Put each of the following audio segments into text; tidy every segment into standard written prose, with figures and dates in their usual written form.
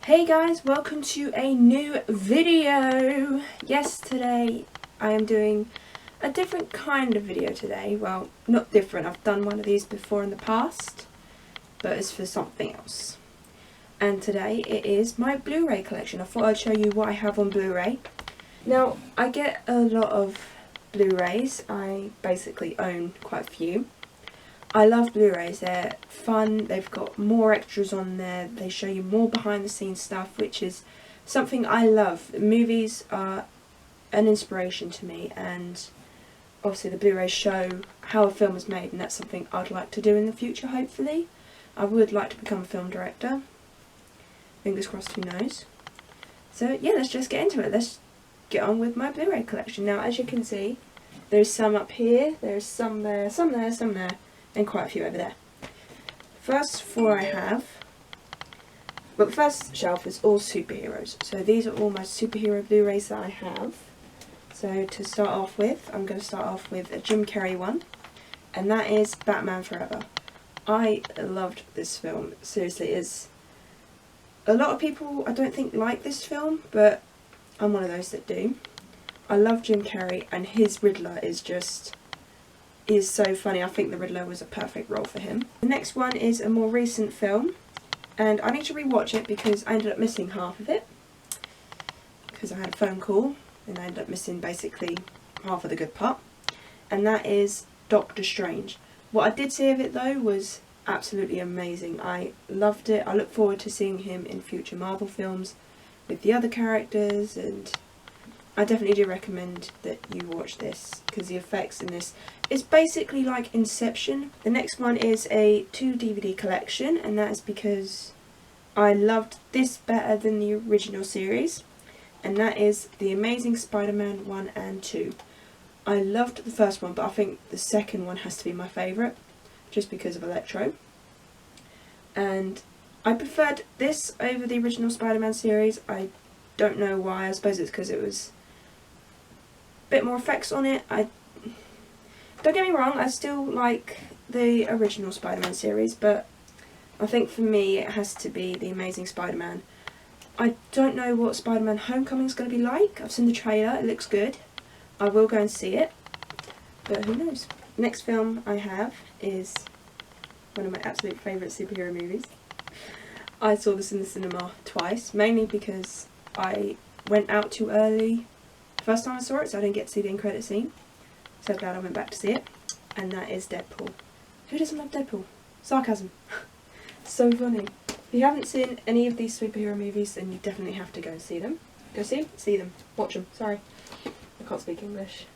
Hey guys, welcome to a new video. Yes, today I am doing a different kind of video today. Well, not different, I've done one of these before in the past, but it's for something else. And today it is my Blu Ray collection. I thought I'd show you what I have on Blu Ray. Now, I get a lot of Blu Rays. I basically own quite a few. I love Blu-rays, they're fun, they've got more extras on there, they show you more behind the scenes stuff, which is something I love. Movies are an inspiration to me, and obviously the Blu-rays show how a film is made, and that's something I'd like to do in the future, hopefully. I would like to become a film director. Fingers crossed, who knows. So yeah, let's just get into it. Let's get on with my Blu-ray collection. Now, as you can see, there's some up here, there's some there, some there, some there, and quite a few over there. First four I have, but the first shelf is all superheroes. So these are all my superhero Blu-rays that I have. So to start off with, I'm going to start off with a Jim Carrey one, and that is Batman Forever. I loved this film, seriously. It is a lot of people I don't think like this film, but I'm one of those that do. I love Jim Carrey, and his Riddler is so funny. I think the Riddler was a perfect role for him. The next one is a more recent film, and I need to rewatch it because I ended up missing half of it because I had a phone call and I ended up missing basically half of the good part, and that is Doctor Strange. What I did see of it though was absolutely amazing. I loved it. I look forward to seeing him in future Marvel films with the other characters, and I definitely do recommend that you watch this because the effects in this is basically like Inception. The next one is a 2 DVD collection, and that is because I loved this better than the original series, and that is The Amazing Spider-Man 1 and 2. I loved the first one, but I think the second one has to be my favourite just because of Electro. And I preferred this over the original Spider-Man series. I don't know why. I suppose it's because it was bit more effects on it. Don't get me wrong, I still like the original Spider-Man series, but I think for me it has to be The Amazing Spider-Man. I don't know what Spider-Man Homecoming is going to be like. I've seen the trailer, it looks good. I will go and see it, but who knows. Next film I have is one of my absolute favourite superhero movies. I saw this in the cinema twice, mainly because I went out too early first time I saw it, so I didn't get to see the end credit scene. So glad I went back to see it. And that is Deadpool. Who doesn't love Deadpool? Sarcasm. So funny. If you haven't seen any of these superhero movies, then you definitely have to go and see them. Go see them. Watch them. Sorry. I can't speak English.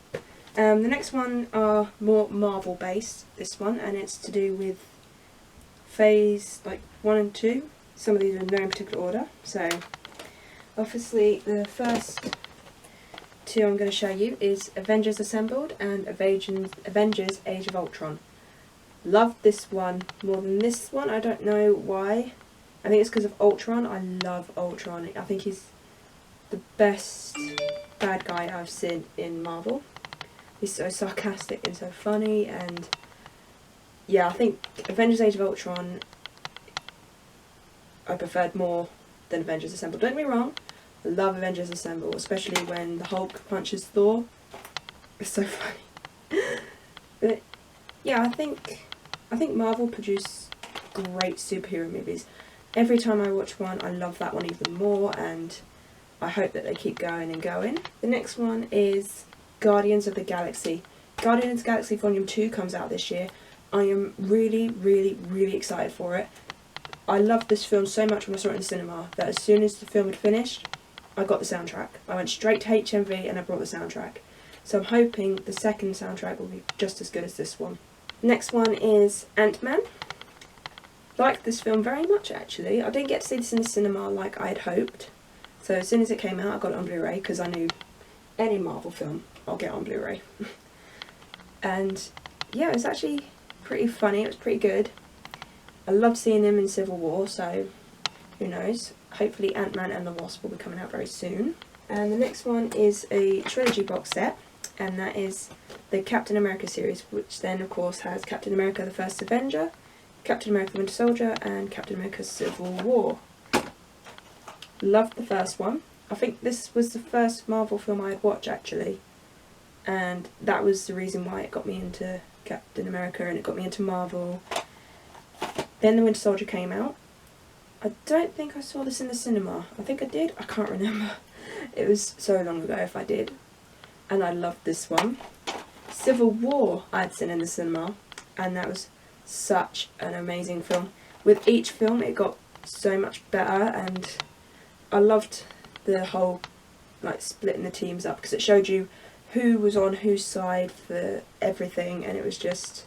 The next one are more Marvel based, this one, and it's to do with phase like 1 and 2. Some of these are in no particular order. So obviously the first two I'm going to show you is Avengers Assembled and Avengers Age of Ultron. Loved this one more than this one. I don't know why. I think it's because of Ultron. I love Ultron. I think he's the best bad guy I've seen in Marvel. He's so sarcastic and so funny, and yeah, I think Avengers Age of Ultron I preferred more than Avengers Assembled. Don't get me wrong, I love Avengers Assemble, especially when the Hulk punches Thor. It's so funny. But yeah, I think Marvel produce great superhero movies. Every time I watch one, I love that one even more, and I hope that they keep going and going. The next one is Guardians of the Galaxy. Guardians of the Galaxy Volume 2 comes out this year. I am really, really, really excited for it. I loved this film so much when I saw it in the cinema that as soon as the film had finished, I got the soundtrack. I went straight to HMV and I brought the soundtrack. So I'm hoping the second soundtrack will be just as good as this one. Next one is Ant-Man. Liked this film very much actually. I didn't get to see this in the cinema like I had hoped. So as soon as it came out I got it on Blu-ray because I knew any Marvel film I'll get on Blu-ray. And yeah, it was actually pretty funny. It was pretty good. I loved seeing him in Civil War, so who knows. Hopefully Ant-Man and the Wasp will be coming out very soon. And the next one is a trilogy box set, and that is the Captain America series, which then of course has Captain America the First Avenger, Captain America the Winter Soldier, and Captain America Civil War. Loved the first one. I think this was the first Marvel film I had watched actually, and that was the reason why it got me into Captain America and it got me into Marvel. Then The Winter Soldier came out. I don't think I saw this in the cinema. I think I did. I can't remember. It was so long ago if I did. And I loved this one. Civil War I'd seen in the cinema, and that was such an amazing film. With each film it got so much better, and I loved the whole like splitting the teams up, because it showed you who was on whose side for everything, and it was just,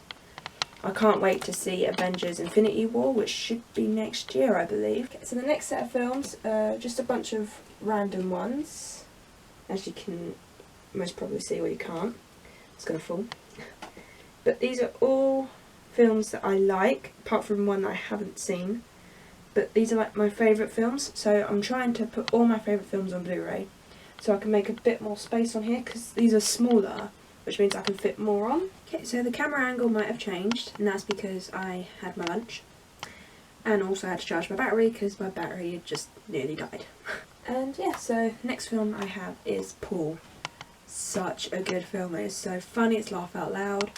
I can't wait to see Avengers Infinity War, which should be next year I believe. Okay, so the next set of films, just a bunch of random ones, as you can most probably see, or you can't, it's gonna fall. But these are all films that I like, apart from one that I haven't seen. But these are like my favourite films, so I'm trying to put all my favourite films on Blu-ray, so I can make a bit more space on here, because these are smaller, which means I can fit more on. Okay, so the camera angle might have changed, and that's because I had my lunch, and also had to charge my battery, because my battery had just nearly died. And yeah, so next film I have is Paul. Such a good film, it is so funny, it's laugh out loud.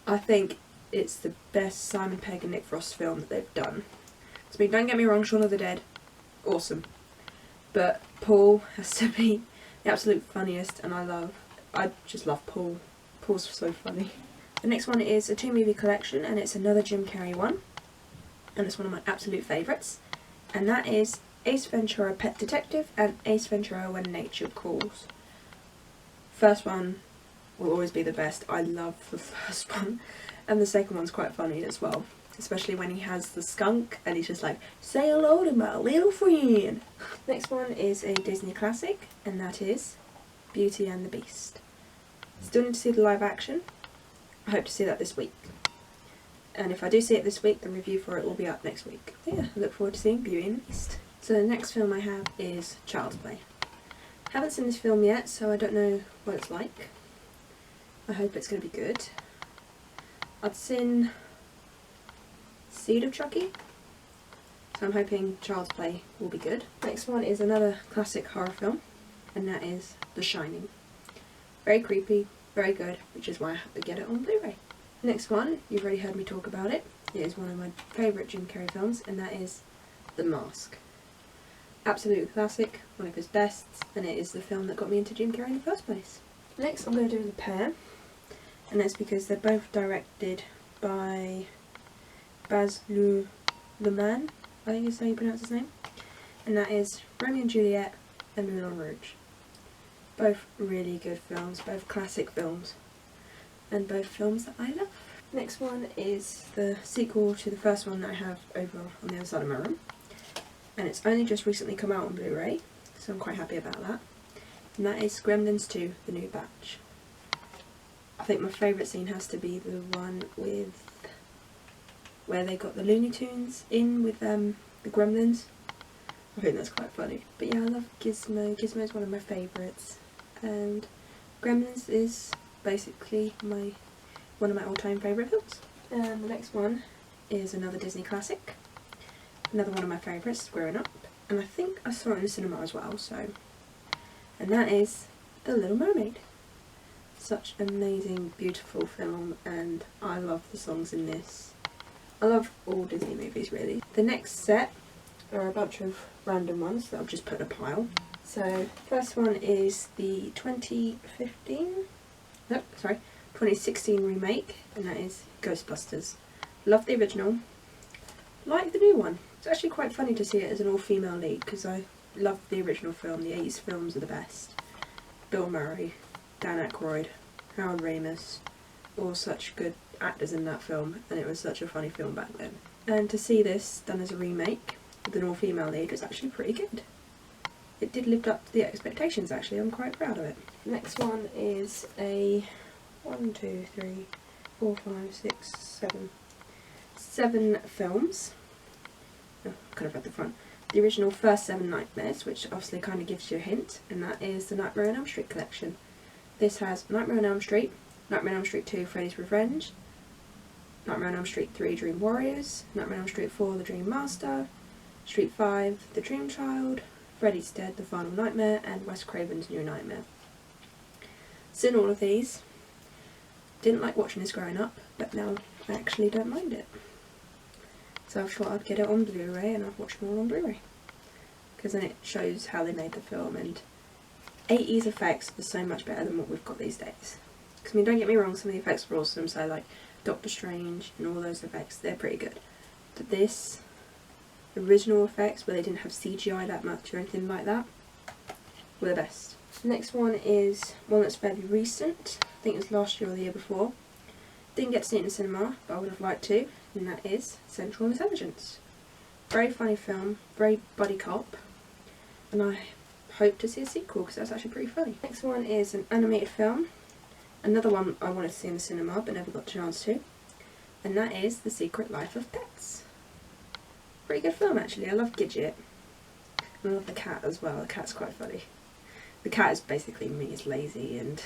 I think it's the best Simon Pegg and Nick Frost film that they've done. I mean, don't get me wrong, Shaun of the Dead, awesome. But Paul has to be the absolute funniest, and I just love Paul. Paul's so funny. The next one is a 2-movie collection, and it's another Jim Carrey one. And it's one of my absolute favourites. And that is Ace Ventura Pet Detective and Ace Ventura When Nature Calls. First one will always be the best. I love the first one. And the second one's quite funny as well. Especially when he has the skunk and he's just like, say hello to my little friend. Next one is a Disney classic, and that is Beauty and the Beast. Still need to see the live action. I hope to see that this week. And if I do see it this week, the review for it will be up next week. So yeah, I look forward to seeing Beauty and the Beast. So the next film I have is Child's Play. Haven't seen this film yet, so I don't know what it's like. I hope it's going to be good. I've seen Seed of Chucky, so I'm hoping Child's Play will be good. Next one is another classic horror film, and that is The Shining. Very creepy, very good, which is why I have to get it on Blu-ray. Next one, you've already heard me talk about it. It is one of my favourite Jim Carrey films, and that is The Mask. Absolute classic, one of his best, and it is the film that got me into Jim Carrey in the first place. Next I'm going to do the pair, and that's because they're both directed by Baz Luhrmann, I think is how you pronounce his name, and that is Romeo and Juliet and Moulin Rouge. Both really good films, both classic films, and both films that I love. Next one is the sequel to the first one that I have over on the other side of my room, and it's only just recently come out on Blu-ray, so I'm quite happy about that, and that is Gremlins 2, The New Batch. I think my favourite scene has to be the one with where they got the Looney Tunes in with the Gremlins. I think that's quite funny. But yeah, I love Gizmo. Gizmo is one of my favourites, and Gremlins is basically one of my all-time favourite films. And the next one is another Disney classic, another one of my favourites growing up, and I think I saw it in the cinema as well. And that is The Little Mermaid. Such an amazing, beautiful film, and I love the songs in this. I love all Disney movies really. The next set are a bunch of random ones that I've just put in a pile. So first one is the 2016 remake, and that is Ghostbusters. Love the original, like the new one. It's actually quite funny to see it as an all-female lead, because I love the original film. The 80s films are the best. Bill Murray, Dan Aykroyd, Harold Ramis, all such good actors in that film, and it was such a funny film back then. And to see this done as a remake with an all-female lead was actually pretty good. It did live up to the expectations actually, I'm quite proud of it. Next one is a 7 films. Oh, kind of at the front. The original first 7 Nightmares, which obviously kind of gives you a hint, and that is the Nightmare on Elm Street collection. This has Nightmare on Elm Street, Nightmare on Elm Street 2, Freddy's Revenge, Nightmare on Elm Street 3, Dream Warriors, Nightmare on Elm Street 4, The Dream Master, Street 5, The Dream Child, Freddy's Dead, The Final Nightmare, and Wes Craven's New Nightmare. Seen all of these. Didn't like watching this growing up, but now I actually don't mind it. So I thought I'd get it on Blu-ray, and I've watched them all on Blu-ray. Because then it shows how they made the film, and 80s effects are so much better than what we've got these days. Because, I mean, don't get me wrong, some of the effects were awesome, so like Doctor Strange and all those effects, they're pretty good. But this, original effects where they didn't have CGI that much or anything like that, were the best. The next one is one that's fairly recent. I think it was last year or the year before. Didn't get to see it in the cinema, but I would have liked to, and that is Central Intelligence. Very funny film, very buddy cop, and I hope to see a sequel because that's actually pretty funny. Next one is an animated film. Another one I wanted to see in the cinema but never got the chance to, and that is The Secret Life of Pets. Pretty good film actually. I love Gidget. And I love the cat as well. The cat's quite funny. The cat is basically me, it's lazy and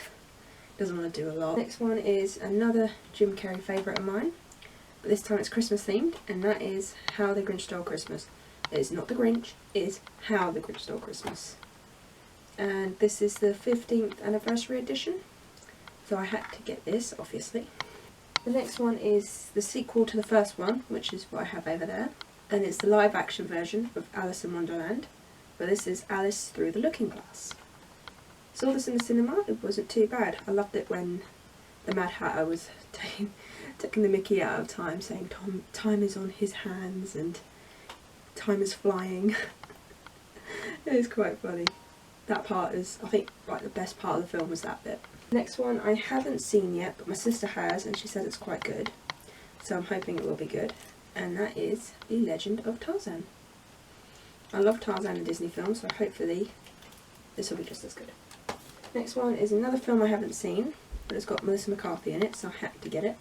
doesn't want to do a lot. Next one is another Jim Carrey favourite of mine, but this time it's Christmas themed, and that is How the Grinch Stole Christmas. It's not the Grinch, it's How the Grinch Stole Christmas. And this is the 15th anniversary edition, so I had to get this, obviously. The next one is the sequel to the first one, which is what I have over there, and it's the live action version of Alice in Wonderland, but this is Alice Through the Looking Glass. Saw this in the cinema, it wasn't too bad. I loved it when the Mad Hatter was taking the mickey out of time, saying time is on his hands and time is flying. It was quite funny. That part is, I think, like the best part of the film was that bit. Next one I haven't seen yet, but my sister has, and she says it's quite good, so I'm hoping it will be good, and that is The Legend of Tarzan. I love Tarzan and Disney films, so hopefully this will be just as good. Next one is another film I haven't seen, but it's got Melissa McCarthy in it, so I had to get it,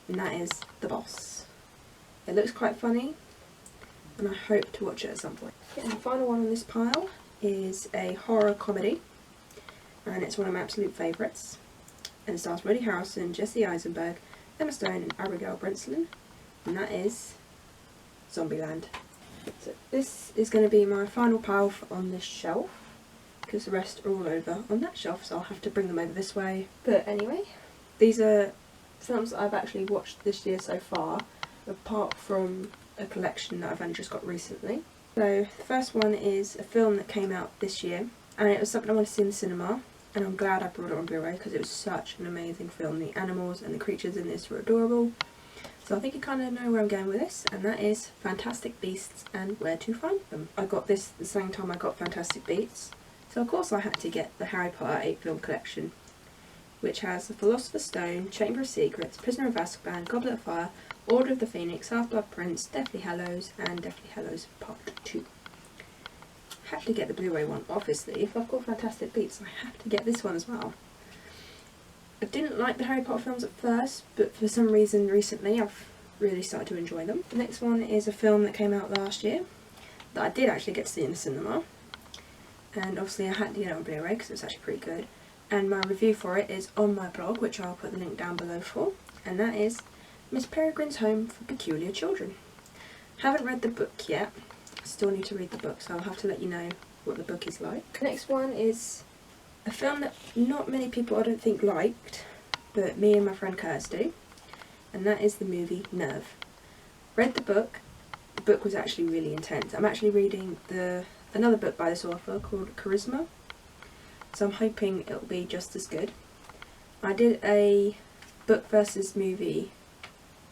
and that is The Boss. It looks quite funny, and I hope to watch it at some point. And the final one on this pile is a horror comedy, and it's one of my absolute favourites, and it stars Woody Harrelson, Jesse Eisenberg, Emma Stone and Abigail Breslin, and that is Zombieland. So this is going to be my final pile on this shelf, because the rest are all over on that shelf, so I'll have to bring them over this way. But anyway, these are films that I've actually watched this year so far, apart from a collection that I've only just got recently. So the first one is a film that came out this year, and it was something I wanted to see in the cinema, and I'm glad I brought it on Blu-ray because it was such an amazing film. The animals and the creatures in this were adorable. So I think you kind of know where I'm going with this, and that is Fantastic Beasts and Where to Find Them. I got this the same time I got Fantastic Beasts, so of course I had to get the Harry Potter 8-film collection, which has The Philosopher's Stone, Chamber of Secrets, Prisoner of Azkaban, Goblet of Fire, Order of the Phoenix, Half-Blood Prince, Deathly Hallows, and Deathly Hallows Part 2. Had to get the Blu-ray one, obviously. If I've got Fantastic Beasts, I have to get this one as well. I didn't like the Harry Potter films at first, but for some reason recently I've really started to enjoy them. The next one is a film that came out last year that I did actually get to see in the cinema, and obviously I had to get it on Blu-ray because it was actually pretty good, and my review for it is on my blog, which I'll put the link down below for, and that is Miss Peregrine's Home for Peculiar Children. Haven't read the book yet, still need to read the book, so I'll have to let you know what the book is like. The next one is a film that not many people I don't think liked, but me and my friend Curtis do, and that is the movie Nerve. Read the book was actually really intense. I'm actually reading another book by this author called Charisma, so I'm hoping it'll be just as good. I did a book versus movie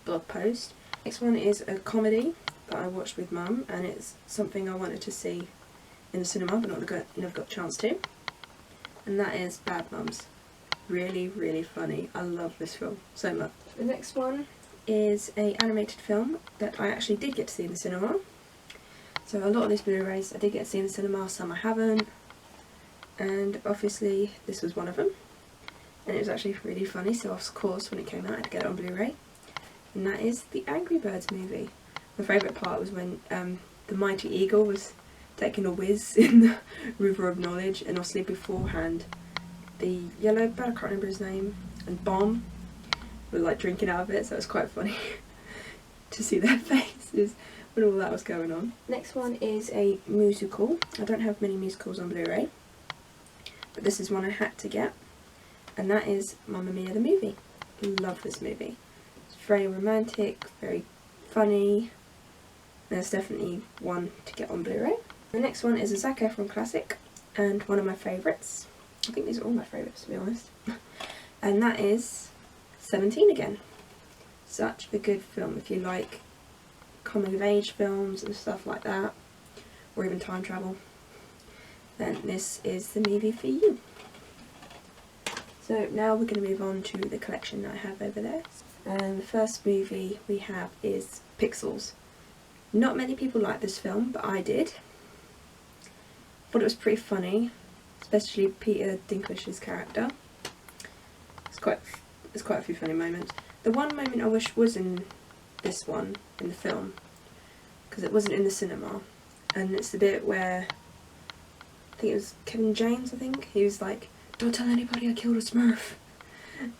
blog post. Next one is a comedy that I watched with Mum, and it's something I wanted to see in the cinema but never got a chance to, and that is Bad Mums. Really, really funny. I love this film so much. The next one is an animated film that I actually did get to see in the cinema. So a lot of these Blu-rays I did get to see in the cinema, some I haven't, and obviously this was one of them, and it was actually really funny, so of course when it came out I had to get it on Blu-ray, and that is the Angry Birds movie. My favourite part was when the mighty eagle was taking a whiz in the river of knowledge, and obviously beforehand the yellow bird, I can't remember his name, and Bomb were like drinking out of it, so it was quite funny to see their faces when all that was going on. Next one is a musical. I don't have many musicals on Blu-ray, but this is one I had to get, and that is Mamma Mia the movie. Love this movie. It's very romantic, very funny, and it's definitely one to get on Blu-ray. The next one is a Zac Efron classic, and one of my favourites. I think these are all my favourites, to be honest. And that is 17 Again. Such a good film if you like coming of age films and stuff like that, or even time travel, then this is the movie for you. So now we're going to move on to the collection that I have over there. And the first movie we have is Pixels. Not many people like this film, but I did. Thought it was pretty funny, especially Peter Dinklage's character. There's quite a few funny moments. The one moment I wish was in this one, in the film, because it wasn't in the cinema, and it's the bit where, I think it was Kevin James, I think, he was like, "Don't tell anybody I killed a Smurf."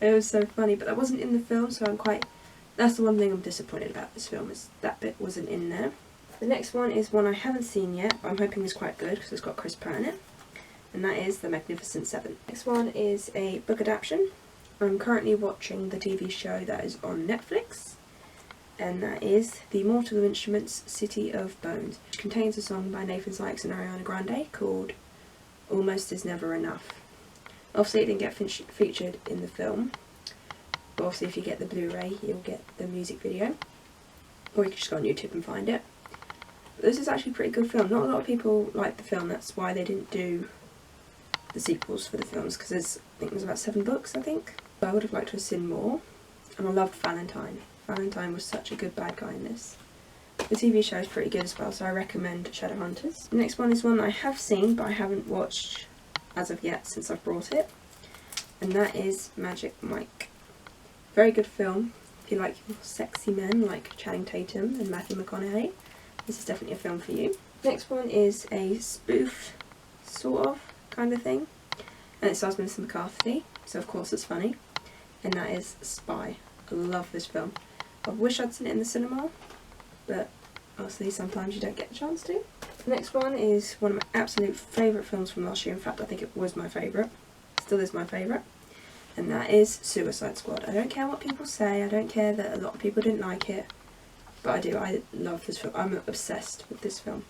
It was so funny, but that wasn't in the film, so that's the one thing I'm disappointed about this film, is that bit wasn't in there. The next one is one I haven't seen yet, but I'm hoping is quite good, because it's got Chris Pratt in it, and that is The Magnificent Seven. Next one is a book adaptation. I'm currently watching the TV show that is on Netflix, and that is The Immortal Instruments City of Bones, which contains a song by Nathan Sykes and Ariana Grande called Almost Is Never Enough. Obviously it didn't get featured in the film, but obviously if you get the Blu-ray you'll get the music video, or you can just go on YouTube and find it. But this is actually a pretty good film. Not a lot of people like the film, that's why they didn't do the sequels for the films, because I think there's about 7 books, I think. But I would have liked to have seen more, and I loved Valentine. Valentine was such a good bad guy in this. The TV show is pretty good as well, so I recommend Shadowhunters. The next one is one I have seen, but I haven't watched as of yet since I've brought it, and that is Magic Mike. Very good film. If you like your sexy men like Channing Tatum and Matthew McConaughey, this is definitely a film for you. Next one is a spoof, sort of, kind of thing, and it stars Melissa McCarthy, so of course it's funny, and that is Spy. I love this film. I wish I'd seen it in the cinema, but obviously sometimes you don't get a chance to. The next one is one of my absolute favourite films from last year. In fact, I think it was my favourite. Still is my favourite. And that is Suicide Squad. I don't care what people say, I don't care that a lot of people didn't like it, but I do. I love this film. I'm obsessed with this film.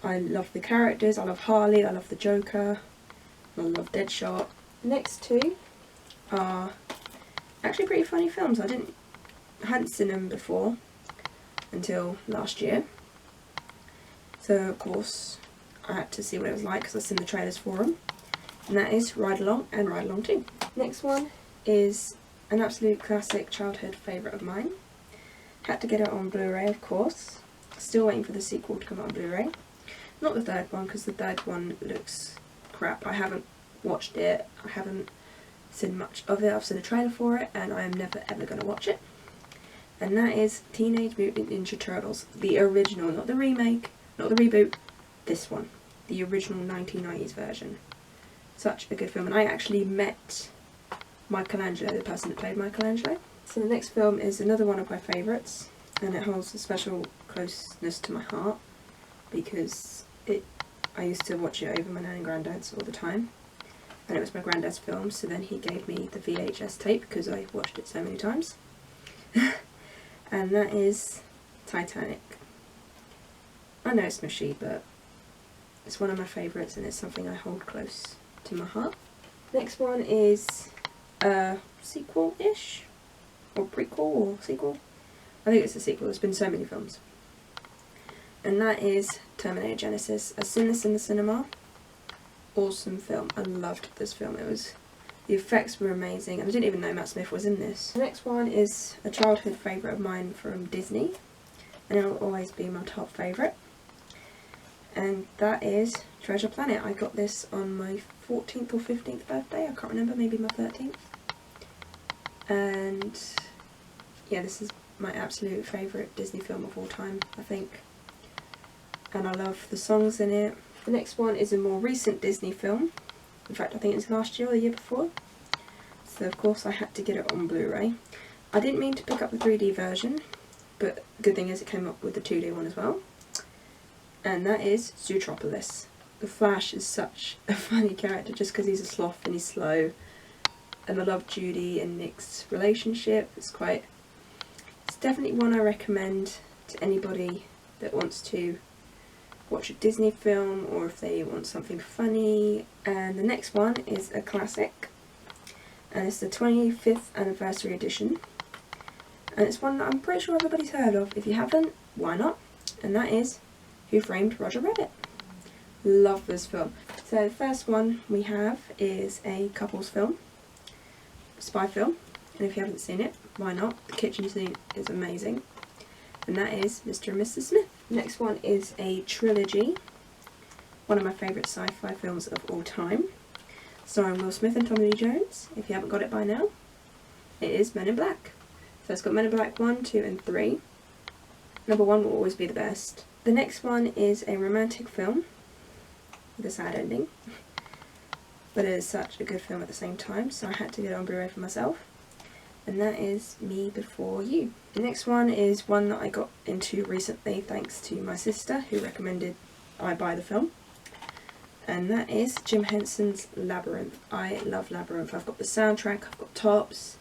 I love the characters, I love Harley, I love the Joker, I love Deadshot. The next two are actually pretty funny films. I hadn't seen them before until last year, so of course I had to see what it was like because I've seen the trailers for them, and that is Ride Along and Ride Along 2. Next one is an absolute classic childhood favourite of mine. Had to get it on Blu-ray, of course. Still waiting for the sequel to come out on Blu-ray. Not the third one, because the third one looks crap. I haven't watched it, I haven't seen much of it. I've seen a trailer for it and I am never ever going to watch it. And that is Teenage Mutant Ninja Turtles. The original, not the remake, not the reboot, this one. The original 1990s version. Such a good film, and I actually met Michelangelo, the person that played Michelangelo. So the next film is another one of my favourites, and it holds a special closeness to my heart because I used to watch it over my nan and granddad's all the time, and it was my granddad's film, so then he gave me the VHS tape because I watched it so many times. And that is Titanic. I know it's mushy, but it's one of my favourites and it's something I hold close to my heart. Next one is a sequel-ish, or prequel, or sequel. I think it's a sequel, there's been so many films. And that is Terminator Genesis. I've seen this in the cinema. Awesome film. I loved this film. The effects were amazing, and I didn't even know Matt Smith was in this. The next one is a childhood favourite of mine from Disney, and it'll always be my top favourite. And that is Treasure Planet. I got this on my 14th or 15th birthday, I can't remember, maybe my 13th. And yeah, this is my absolute favourite Disney film of all time, I think. And I love the songs in it. The next one is a more recent Disney film. In fact, I think it was last year or the year before. So of course I had to get it on Blu-ray. I didn't mean to pick up the 3D version, but good thing is it came up with the 2D one as well. And that is Zootropolis. The Flash is such a funny character just because he's a sloth and he's slow. And I love Judy and Nick's relationship. It's definitely one I recommend to anybody that wants to watch a Disney film or if they want something funny. And the next one is a classic, and it's the 25th anniversary edition, and it's one that I'm pretty sure everybody's heard of. If you haven't, why not? And that is Who Framed Roger Rabbit. Love this film. So the first one we have is a couples film, spy film, and if you haven't seen it, why not? The kitchen scene is amazing, and that is Mr. and Mrs. Smith. Next one is a trilogy, one of my favourite sci-fi films of all time, starring Will Smith and Tommy Lee Jones. If you haven't got it by now, it is Men in Black. So it's got Men in Black 1, 2 and 3. Number 1 will always be the best. The next one is a romantic film with a sad ending, but it is such a good film at the same time, so I had to get it on Blu Ray for myself, and that is Me Before You. The next one is one that I got into recently thanks to my sister, who recommended I buy the film, and that is Jim Henson's Labyrinth. I love Labyrinth. I've got the soundtrack, I've got tops,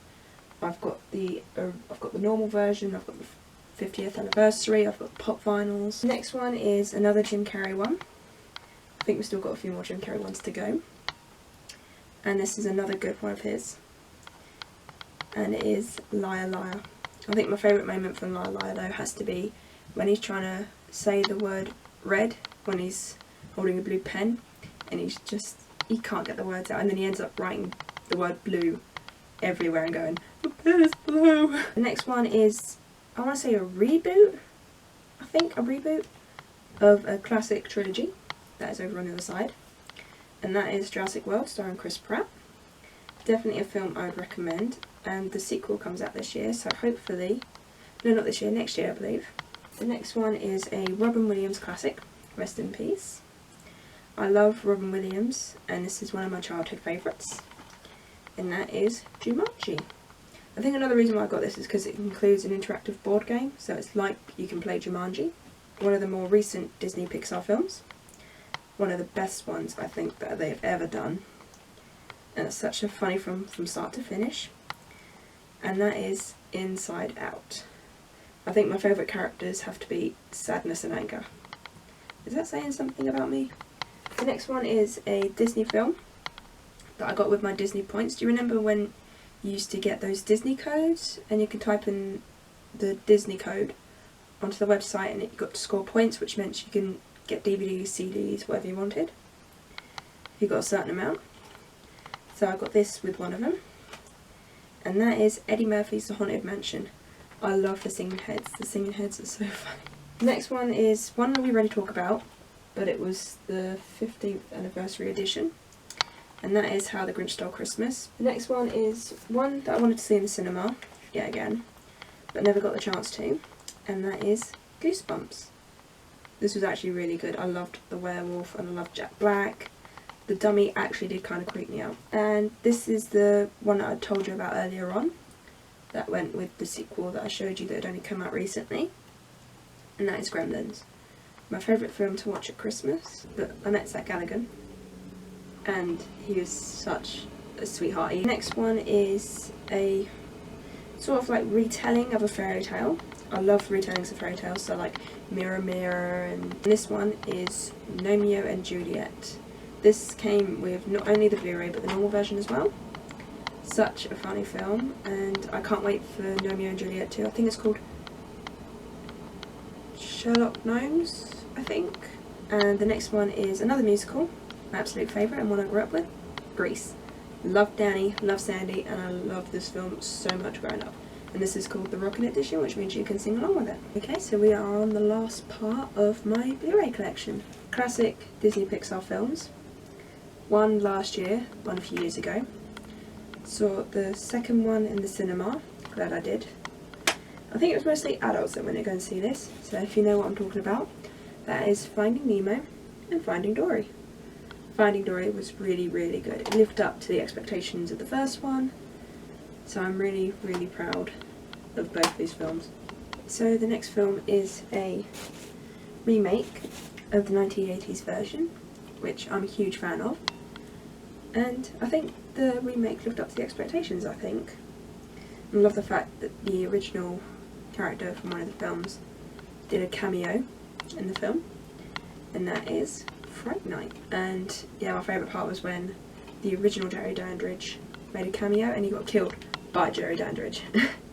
I've got the normal version, I've got the 50th anniversary, I've got the pop vinyls. The next one is another Jim Carrey one. I think we've still got a few more Jim Carrey ones to go. And this is another good one of his. And it is Liar Liar. I think my favourite moment from Liar Liar though has to be when he's trying to say the word red when he's holding a blue pen, and he can't get the words out, and then he ends up writing the word blue everywhere and going, the pen is blue. The next one is, I want to say a reboot, a reboot of a classic trilogy that is over on the other side, and that is Jurassic World starring Chris Pratt. Definitely a film I would recommend, and the sequel comes out this year, so hopefully, no, not this year, next year I believe. The next one is a Robin Williams classic, rest in peace. I love Robin Williams, and this is one of my childhood favourites, and that is Jumanji. I think another reason why I got this is because it includes an interactive board game, so it's like you can play Jumanji. One of the more recent Disney Pixar films. One of the best ones I think that they've ever done. And it's such a funny film from start to finish. And that is Inside Out. I think my favourite characters have to be sadness and anger. Is that saying something about me? The next one is a Disney film that I got with my Disney points. Do you remember when you used to get those Disney codes and you could type in the Disney code onto the website and you got to score points, which meant you can get DVDs, CDs, whatever you wanted. You got a certain amount. So I got this with one of them, and that is Eddie Murphy's The Haunted Mansion. I love the singing heads. The singing heads are so funny. The next one is one that we already talked about, but it was the 15th anniversary edition, and that is How the Grinch Stole Christmas. The next one is one that I wanted to see in the cinema, yet again, but never got the chance to, and that is Goosebumps. This was actually really good. I loved the werewolf and I loved Jack Black. The dummy actually did kind of creep me out. And this is the one that I told you about earlier on, that went with the sequel that I showed you that had only come out recently, and that is Gremlins. My favourite film to watch at Christmas, but I met Zach Galligan and he was such a sweetheart. The next one is a sort of like retelling of a fairy tale. I love retellings of fairy tales, so like Mirror Mirror, and this one is Romeo and Juliet. This came with not only the Blu-ray but the normal version as well. Such a funny film, and I can't wait for Romeo and Juliet 2. I think it's called Sherlock Gnomes, I think. And the next one is another musical, my absolute favourite and one I grew up with, Grease. Love Danny, love Sandy, and I love this film so much growing up. And this is called the Rockin' Edition, which means you can sing along with it. Okay, so we are on the last part of my Blu Ray collection. Classic Disney Pixar films. One last year, one a few years ago. Saw the second one in the cinema, glad I did. I think it was mostly adults that went to go and see this, so if you know what I'm talking about, that is Finding Nemo and Finding Dory. Finding Dory was really, really good. It lived up to the expectations of the first one, so I'm really, really proud of both these films. So the next film is a remake of the 1980s version, which I'm a huge fan of, and I think the remake lived up to the expectations. I love the fact that the original character from one of the films did a cameo in the film, and that is Fright Night. And yeah, my favourite part was when the original Jerry Dandridge made a cameo and he got killed by Jerry Dandridge.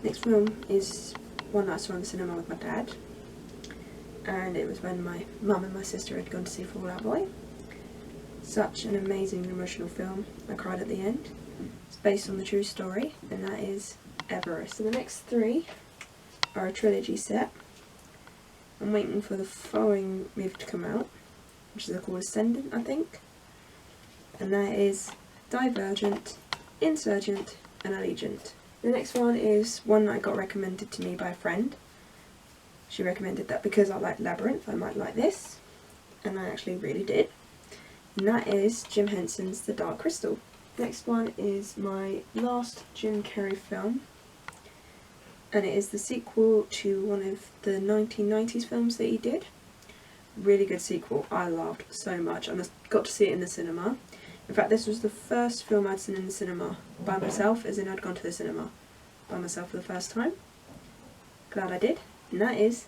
Next film is one that I saw in the cinema with my dad, and it was when my mum and my sister had gone to see Fall Out Boy. Such an amazing emotional film. I cried at the end. It's based on the true story, and that is Everest. So the next three are a trilogy set. I'm waiting for the following movie to come out, which is called Ascendant, I think, and that is Divergent, Insurgent and Allegiant. The next one is one that I got recommended to me by a friend. She recommended that because I like Labyrinth I might like this, and I actually really did, and that is Jim Henson's The Dark Crystal. Next one is my last Jim Carrey film, and it is the sequel to one of the 1990s films that he did. Really good sequel. I loved so much, and I got to see it in the cinema. In fact, this was the first film I'd seen in the cinema by myself, as in I'd gone to the cinema by myself for the first time. Glad I did. And that is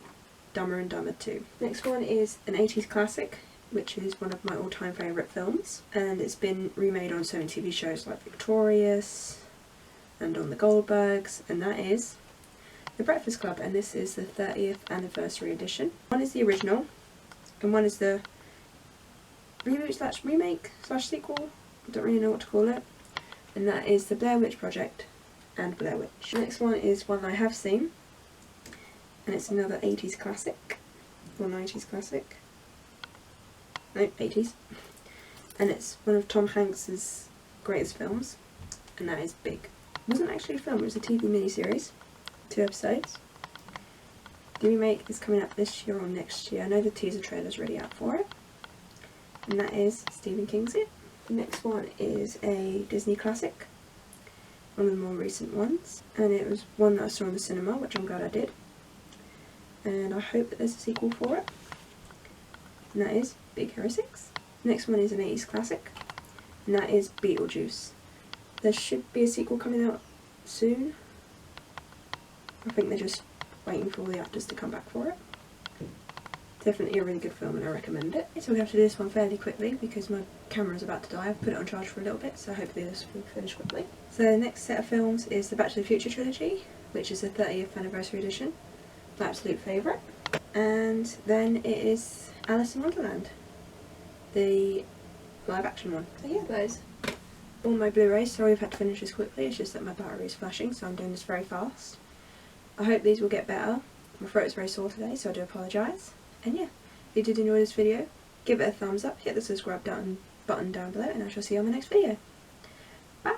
Dumber and Dumber 2. Next one is an 80s classic, which is one of my all-time favourite films, and it's been remade on so many TV shows like Victorious and on The Goldbergs, and that is The Breakfast Club, and this is the 30th anniversary edition. One is the original, and one is the reboot slash remake slash sequel, I don't really know what to call it, and that is The Blair Witch Project and Blair Witch. The next one is one I have seen, and it's another 80s classic, or 90s classic, no, 80s, and it's one of Tom Hanks's greatest films, and that is Big. It wasn't actually a film, it was a TV miniseries, 2 episodes. The remake is coming out this year or next year. I know the teaser trailer's already out for it, and that is Stephen King's It. The next one is a Disney classic, one of the more recent ones, and it was one that I saw in the cinema, which I'm glad I did, and I hope that there's a sequel for it, and that is Big Hero 6. The next one is an 80s classic, and that is Beetlejuice. There should be a sequel coming out soon. I think they're just waiting for all the actors to come back for it. Definitely a really good film, and I recommend it. So we have to do this one fairly quickly because my camera's about to die. I've put it on charge for a little bit, so hopefully this will finish quickly. So the next set of films is the Back to the Future trilogy, which is the 30th anniversary edition, my absolute favourite. And then it is Alice in Wonderland, the live action one. So yeah, that is all my Blu-rays. Sorry I've had to finish this quickly, it's just that my battery is flashing, so I'm doing this very fast. I hope these will get better. My throat is very sore today, so I do apologise. And yeah, if you did enjoy this video, give it a thumbs up, hit the subscribe button down below, and I shall see you on the next video. Bye!